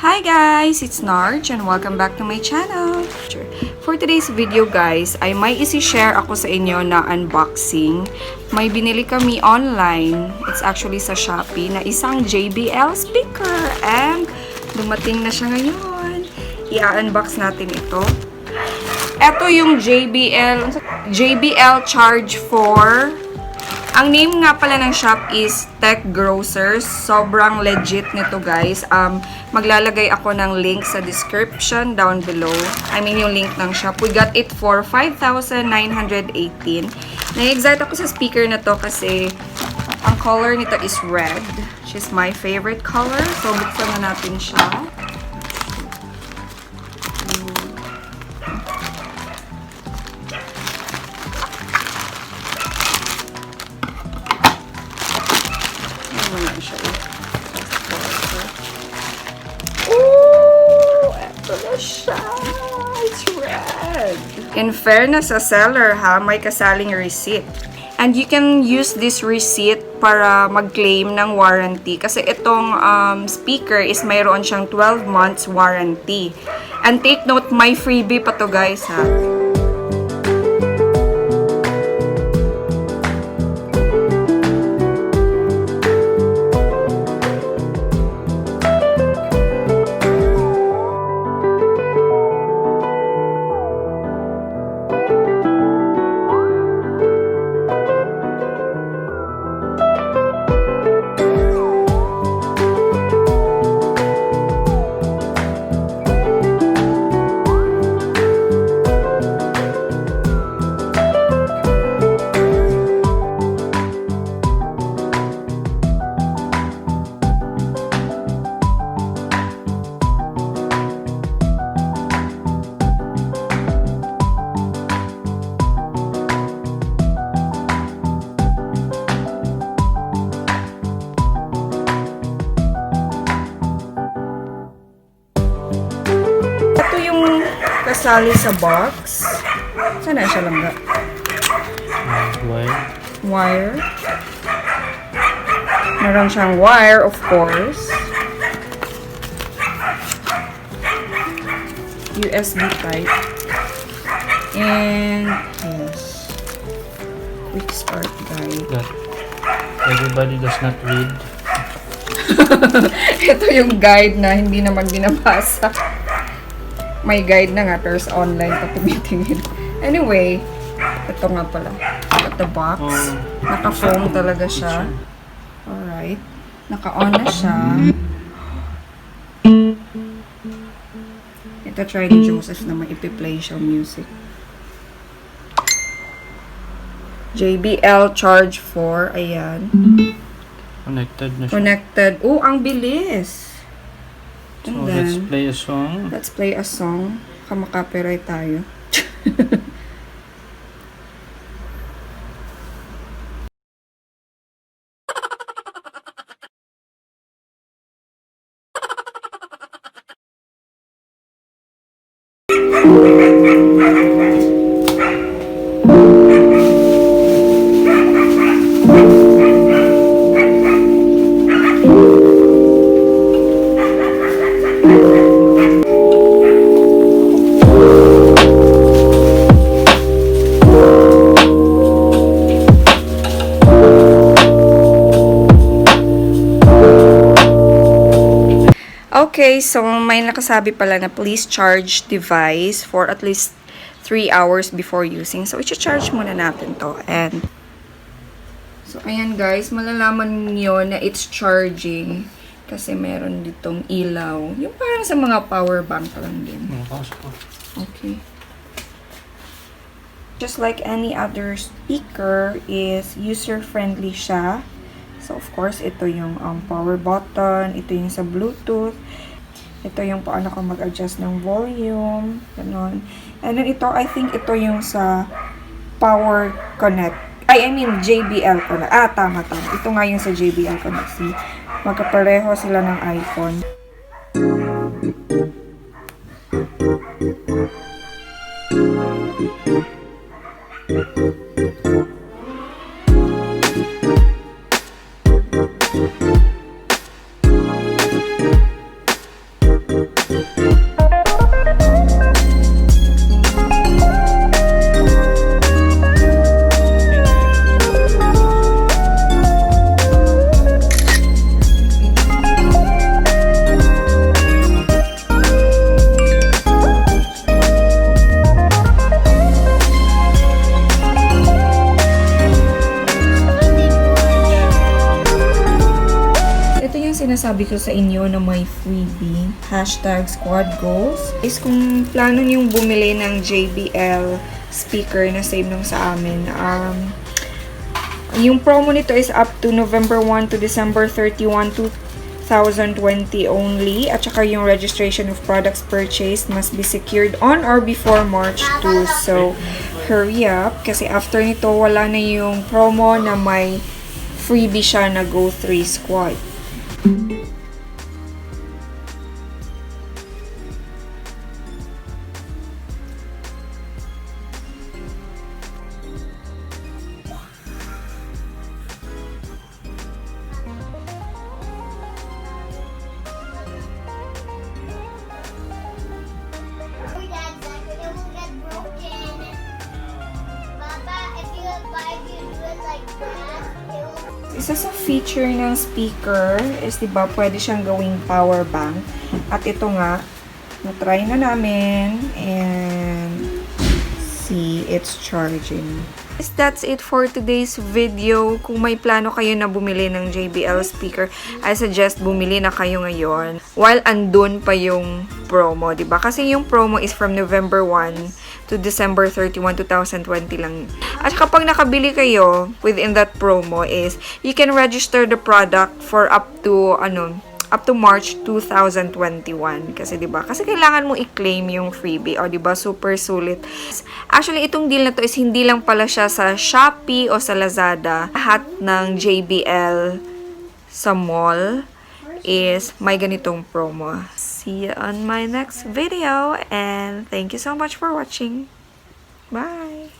Hi guys! It's Narj and welcome back to my channel. For today's video guys, ay may isi-share ako sa inyo na unboxing. May binili kami online. It's actually sa Shopee na isang JBL speaker. And dumating na siya ngayon. I-unbox natin ito. Ito yung JBL Charge 4. Ang name nga pala ng shop is Tech Grocers. Sobrang legit nito guys. Maglalagay ako ng link sa description down below. I mean yung link ng shop. We got it for 5,918. Na-excite ako sa speaker na to kasi ang color nito is red. Which is my favorite color. So buksan na natin siya. It's red. In fairness sa seller ha, may kasaling receipt. And you can use this receipt para mag-claim ng warranty. Kasi itong speaker is mayroon siyang 12 months warranty. And take note, may freebie pa to guys ha. Kasali sa box. Saan na siya lang ga? Wire. Meron siyang wire, of course. USB type. And, yes. Quick start guide. Everybody does not read. Ito yung guide na hindi naman binabasa. May guide na nga, pero sa online pa tumitingin. Anyway, ito nga pala. At the box. Naka-foam talaga siya. Alright. Naka-on na siya. Ito try ni Joseph na maipi-play siya music. JBL Charge 4. Ayan. Connected na siya. Connected. Oh, ang bilis! So, let's play a song. Let's play a song. Kamakapiright tayo. Okay, so may nakasabi pala na please charge device for at least 3 hours before using. So, i-charge muna natin to. And, so, ayan guys, malalaman nyo na it's charging. Kasi meron ditong ilaw. Yung parang sa mga power bank lang din. Okay. Just like any other speaker is user-friendly siya. So, of course, ito yung power button. Ito yung sa Bluetooth. Ito yung paano ka mag-adjust ng volume. Ganon. And then ito, I think ito yung sa power connect. I mean, JBL connect. Tama. Ito nga yung sa JBL connect. See, magkapareho sila ng iPhone. sabi ko sa inyo na may freebie? Hashtag squad goals. Is kung plano niyong bumili ng JBL speaker na save nung sa amin, yung promo nito is up to November 1 to December 31, 2020 only. At saka yung registration of products purchased must be secured on or before March 2. So, hurry up. Kasi after nito, wala na yung promo na may freebie siya na Go 3 squad. Isa sa feature ng speaker is, diba, pwede siyang gawing power bank. At ito nga, na-try na namin. And, see, it's charging. That's it for today's video. Kung may plano kayo na bumili ng JBL speaker, I suggest bumili na kayo ngayon. While andun pa yung promo, diba? Kasi yung promo is from November 1 to December 31, 2020 lang. At kapag nakabili kayo within that promo is, you can register the product for up to March 2021. Kasi 'di ba? Kasi kailangan mo i-claim yung freebie, o 'di ba? Super sulit. Actually, itong deal na to is hindi lang pala siya sa Shopee o sa Lazada. Lahat ng JBL sa mall is may ganitong promo. See you on my next video, and thank you so much for watching. Bye!